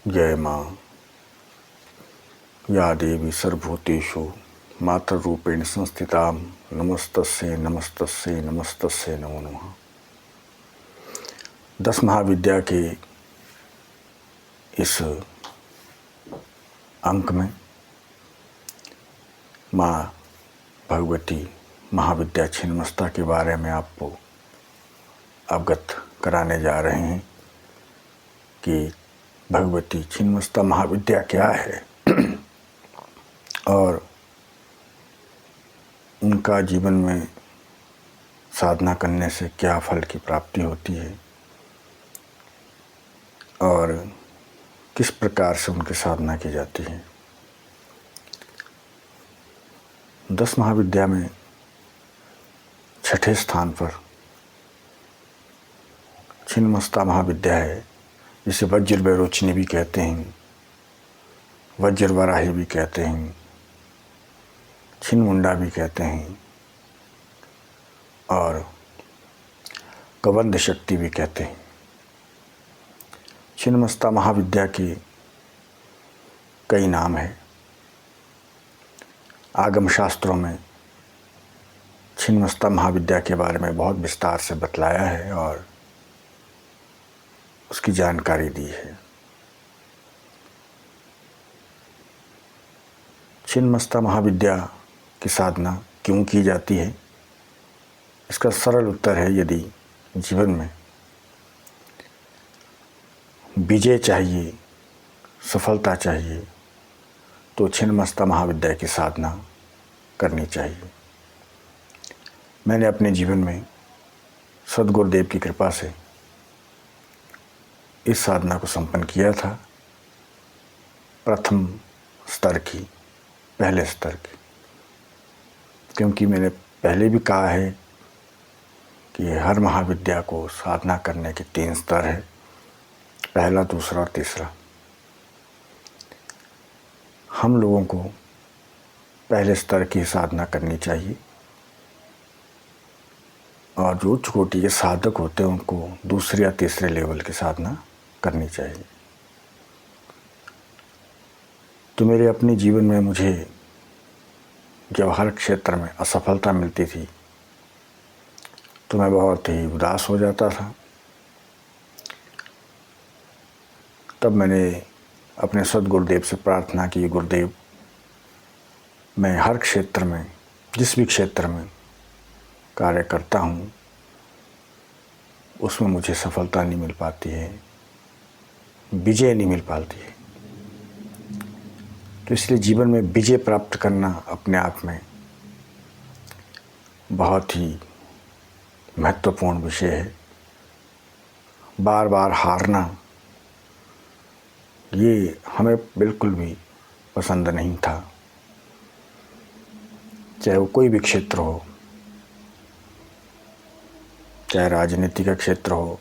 जय माँ या देवी सर्वभूतेषु मातृरूपेण संस्थितां नमस्तस्यै नमस्तस्यै नमस्तस्यै नमो नमः। 10 महाविद्या के इस अंक में माँ भगवती महाविद्या छिन्नमस्ता के बारे में आपको अवगत कराने जा रहे हैं कि भगवती छिन्नमस्ता महाविद्या क्या है और उनका जीवन में साधना करने से क्या फल की प्राप्ति होती है और किस प्रकार से उनकी साधना की जाती है। 10 महाविद्या में छठे स्थान पर छिन्नमस्ता महाविद्या है, जिसे वज्र वैरोचनी भी कहते हैं, वज्र वराही भी कहते हैं, छिन्नमुंडा भी कहते हैं और कबंध शक्ति भी कहते हैं। छिन्नमस्ता महाविद्या के कई नाम हैं। आगम शास्त्रों में छिन्नमस्ता महाविद्या के बारे में बहुत विस्तार से बतलाया है और उसकी जानकारी दी है। छिन्नमस्ता महाविद्या की साधना क्यों की जाती है, इसका सरल उत्तर है, यदि जीवन में विजय चाहिए, सफलता चाहिए, तो छिन्नमस्ता महाविद्या की साधना करनी चाहिए। मैंने अपने जीवन में सद्गुरुदेव की कृपा से इस साधना को संपन्न किया था। प्रथम स्तर की, पहले स्तर की, क्योंकि मैंने पहले भी कहा है कि हर महाविद्या को साधना करने के 3 स्तर है, पहला, दूसरा और तीसरा। हम लोगों को पहले स्तर की साधना करनी चाहिए और जो उच्च कोटि के साधक होते हैं उनको दूसरे या तीसरे लेवल की साधना करनी चाहिए। तो मेरे अपने जीवन में मुझे जब हर क्षेत्र में असफलता मिलती थी तो मैं बहुत ही उदास हो जाता था। तब मैंने अपने सद्गुरुदेव से प्रार्थना की, गुरुदेव, मैं हर क्षेत्र में, जिस भी क्षेत्र में कार्य करता हूँ उसमें मुझे सफलता नहीं मिल पाती है, विजय नहीं मिल पाती है। तो इसलिए जीवन में विजय प्राप्त करना अपने आप में बहुत ही महत्वपूर्ण विषय है। बार बार हारना ये हमें बिल्कुल भी पसंद नहीं था, चाहे वो कोई भी क्षेत्र हो, चाहे राजनीति का क्षेत्र हो,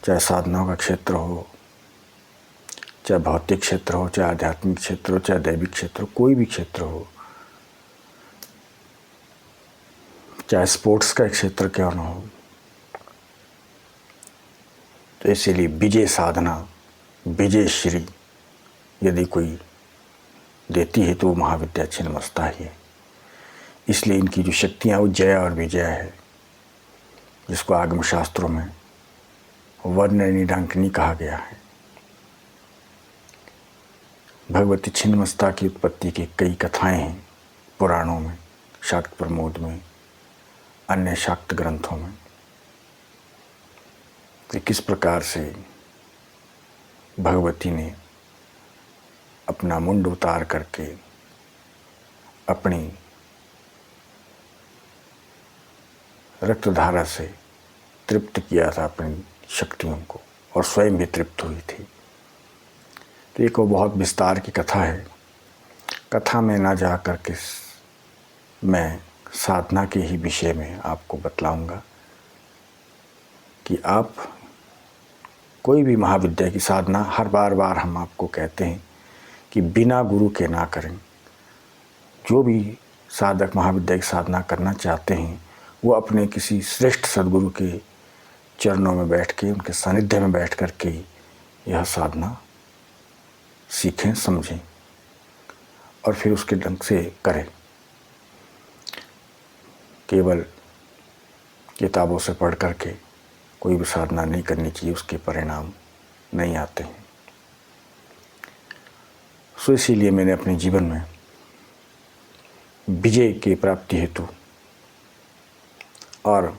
चाहे साधनाओं का क्षेत्र हो, चाहे भौतिक क्षेत्र हो, चाहे आध्यात्मिक क्षेत्र हो, चाहे दैविक क्षेत्र हो, कोई भी क्षेत्र हो, चाहे स्पोर्ट्स का क्षेत्र क्यों ना हो। तो इसीलिए विजय साधना, विजय श्री यदि कोई देती है तो वो महाविद्या छिन्नमस्ता ही है। इसलिए इनकी जो शक्तियाँ वो जय और विजय है, जिसको आगम शास्त्रों में वर्ण निडांकनी कहा गया है। भगवती छिन्नमस्ता की उत्पत्ति की कई कथाएं हैं पुराणों में, शाक्त प्रमोद में, अन्य शाक्त ग्रंथों में, कि किस प्रकार से भगवती ने अपना मुंड उतार करके अपनी रक्तधारा से तृप्त किया था अपनी शक्तियों को और स्वयं भी तृप्त हुई थी। तो एक वो बहुत विस्तार की कथा है। कथा में ना जा कर के मैं साधना के ही विषय में आपको बतलाऊंगा कि आप कोई भी महाविद्या की साधना, हर बार हम आपको कहते हैं कि बिना गुरु के ना करें। जो भी साधक महाविद्या की साधना करना चाहते हैं वो अपने किसी श्रेष्ठ सद्गुरु के चरणों में बैठ के, उनके सानिध्य में बैठ कर के यह साधना सीखें, समझें और फिर उसके ढंग से करें। केवल किताबों से पढ़ करके कोई भी साधना नहीं करनी चाहिए, उसके परिणाम नहीं आते हैं। सो इसीलिए मैंने अपने जीवन में विजय की प्राप्ति हेतु और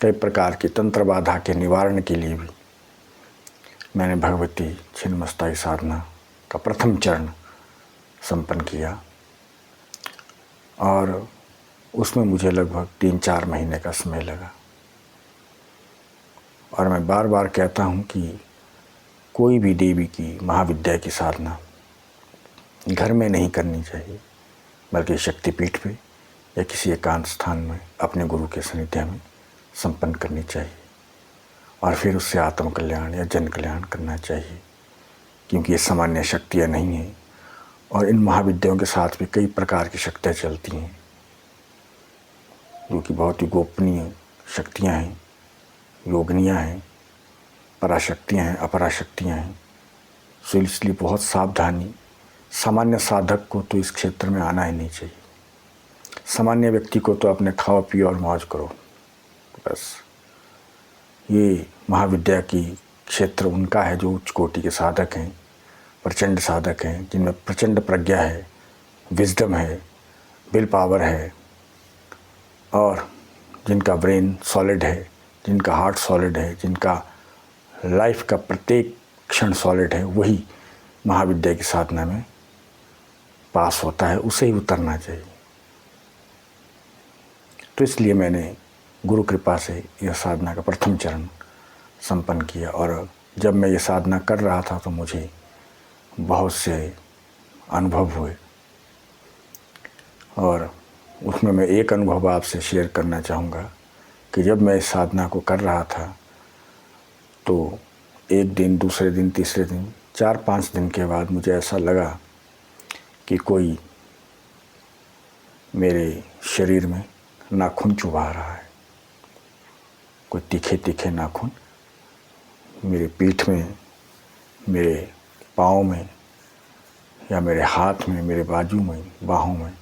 कई प्रकार की तंत्र बाधा के निवारण के लिए भी मैंने भगवती छिन्नमस्ताई साधना का प्रथम चरण संपन्न किया और उसमें मुझे लगभग 3-4 महीने का समय लगा। और मैं बार बार कहता हूँ कि कोई भी देवी की महाविद्या की साधना घर में नहीं करनी चाहिए, बल्कि शक्तिपीठ पे या किसी एकांत स्थान में अपने गुरु के सानिध्य में संपन्न करनी चाहिए और फिर उससे आत्म कल्याण या जन कल्याण करना चाहिए, क्योंकि ये सामान्य शक्तियाँ नहीं हैं। और इन महाविद्याओं के साथ भी कई प्रकार की शक्तियाँ चलती हैं जो कि बहुत ही गोपनीय शक्तियाँ हैं, योगनियाँ हैं, पराशक्तियाँ हैं, अपराशक्तियाँ हैं। सो इसलिए बहुत सावधानी, सामान्य साधक को तो इस क्षेत्र में आना ही नहीं चाहिए। सामान्य व्यक्ति को तो अपने खाओ पियो और मौज करो बस। ये महाविद्या की क्षेत्र उनका है जो उच्च कोटि के साधक हैं, प्रचंड साधक हैं, जिनमें प्रचंड प्रज्ञा है, विजडम है, विल पावर है और जिनका ब्रेन सॉलिड है, जिनका हार्ट सॉलिड है, जिनका लाइफ का प्रत्येक क्षण सॉलिड है, वही महाविद्या की साधना में पास होता है, उसे ही उतरना चाहिए। तो इसलिए मैंने गुरु कृपा से यह साधना का प्रथम चरण संपन्न किया और जब मैं ये साधना कर रहा था तो मुझे बहुत से अनुभव हुए और उसमें मैं एक अनुभव आपसे शेयर करना चाहूँगा कि जब मैं इस साधना को कर रहा था तो एक दिन, दूसरे दिन, तीसरे दिन, 4-5 दिन के बाद मुझे ऐसा लगा कि कोई मेरे शरीर में नाखून चुभा रहा है, कोई तीखे तीखे नाखून मेरे पीठ में, मेरे पाँव में या मेरे हाथ में, मेरे बाजू में, बाहों में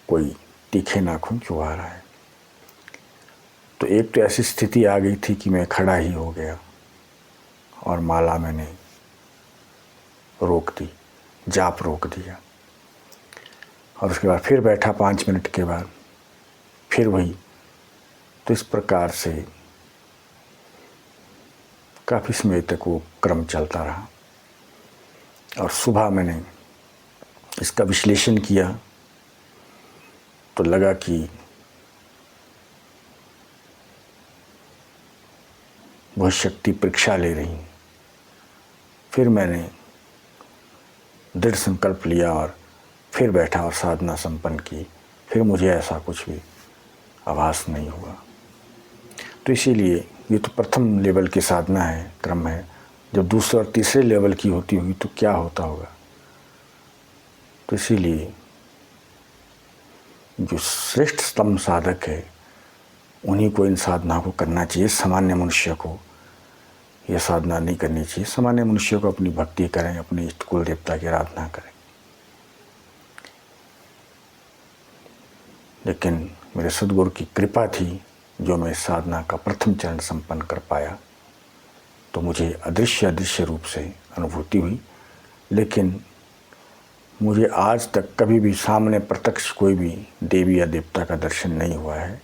कोई तीखे नाखून चुभा रहा है। तो एक तो ऐसी स्थिति आ गई थी कि मैं खड़ा ही हो गया और माला मैंने रोक दी, जाप रोक दिया और उसके बाद फिर बैठा 5 मिनट के बाद फिर वही। तो इस प्रकार से काफ़ी समय तक वो क्रम चलता रहा और सुबह मैंने इसका विश्लेषण किया तो लगा कि वह शक्ति परीक्षा ले रही। फिर मैंने दृढ़ संकल्प लिया और फिर बैठा और साधना संपन्न की। फिर मुझे ऐसा कुछ भी आभास नहीं हुआ। तो इसीलिए ये तो प्रथम लेवल की साधना है, क्रम है। जब दूसरे और तीसरे लेवल की होती होगी तो क्या होता होगा। तो इसीलिए जो श्रेष्ठतम साधक है उन्हीं को इन साधना को करना चाहिए। सामान्य मनुष्य को यह साधना नहीं करनी चाहिए। सामान्य मनुष्य को अपनी भक्ति करें, अपने इष्ट कुल देवता की आराधना करें। लेकिन मेरे सद्गुरु की कृपा थी जो मैं इस साधना का प्रथम चरण संपन्न कर पाया। तो मुझे अदृश्य रूप से अनुभूति हुई, लेकिन मुझे आज तक कभी भी सामने प्रत्यक्ष कोई भी देवी या देवता का दर्शन नहीं हुआ है।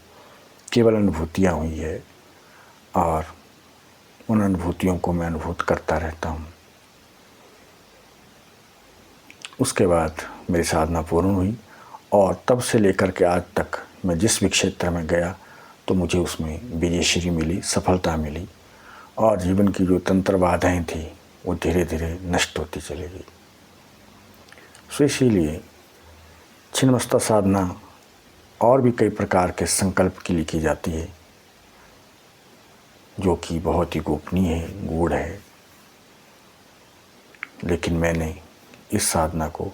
केवल अनुभूतियाँ हुई है और उन अनुभूतियों को मैं अनुभूत करता रहता हूँ। उसके बाद मेरी साधना पूर्ण हुई और तब से लेकर के आज तक मैं जिस भी क्षेत्र में गया तो मुझे उसमें विजयश्री मिली, सफलता मिली और जीवन की जो तंत्र बाधाएँ थी वो धीरे धीरे नष्ट होती चली गई। सो इसीलिए छिन्नमस्ता साधना और भी कई प्रकार के संकल्प के लिए की जाती है जो कि बहुत ही गोपनीय है, गूढ़ है। लेकिन मैंने इस साधना को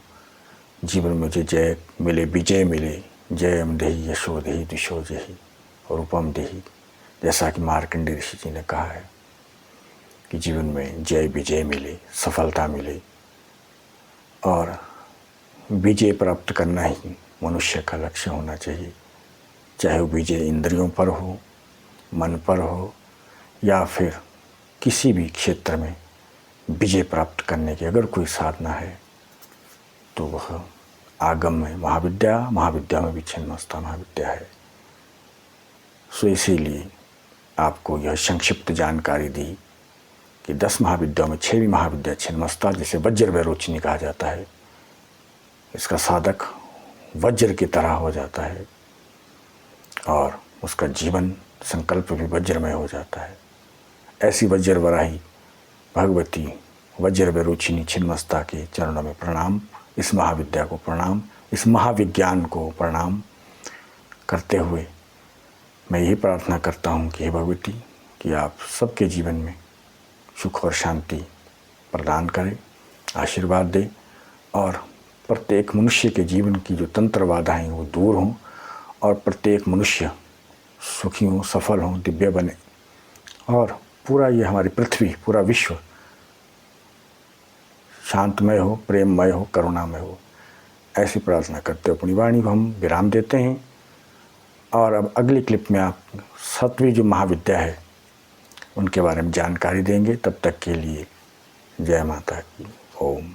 जीवन में मुझे जय मिले, विजय मिले, जयम देहि यशो देहि दिशो देहि रूपम देहि, जैसा कि मार्कंडेय ऋषि जी ने कहा है कि जीवन में जय विजय मिले, सफलता मिले, और विजय प्राप्त करना ही मनुष्य का लक्ष्य होना चाहिए, चाहे वो विजय इंद्रियों पर हो, मन पर हो, या फिर किसी भी क्षेत्र में विजय प्राप्त करने की अगर कोई साधना है तो वह आगम में महाविद्या, महाविद्या में भी छिन्नमस्ता महाविद्या है। सो इसीलिए आपको यह संक्षिप्त जानकारी दी कि 10 महाविद्याओं में 6वीं महाविद्या छिन्नमस्ता, जिसे वज्र वैरोचनी कहा जाता है। इसका साधक वज्र की तरह हो जाता है और उसका जीवन संकल्प भी वज्रमय हो जाता है। ऐसी वज्र वराही भगवती वज्र वैरोचिनी छिन्नमस्ता के चरणों में प्रणाम, इस महाविद्या को प्रणाम, इस महाविज्ञान को प्रणाम करते हुए मैं यही प्रार्थना करता हूँ कि हे भगवती, कि आप सबके जीवन में सुख और शांति प्रदान करें, आशीर्वाद दें और प्रत्येक मनुष्य के जीवन की जो तंत्र बाधाएं वो दूर हों और प्रत्येक मनुष्य सुखी हों, सफल हों, दिव्य बने और पूरा ये हमारी पृथ्वी, पूरा विश्व शांतमय हो, प्रेममय हो, करुणामय हो। ऐसी प्रार्थना करते हुए अपनी वाणी को हम विराम देते हैं और अब अगली क्लिप में आप 7वीं जो महाविद्या है उनके बारे में जानकारी देंगे। तब तक के लिए जय माता की। ओम।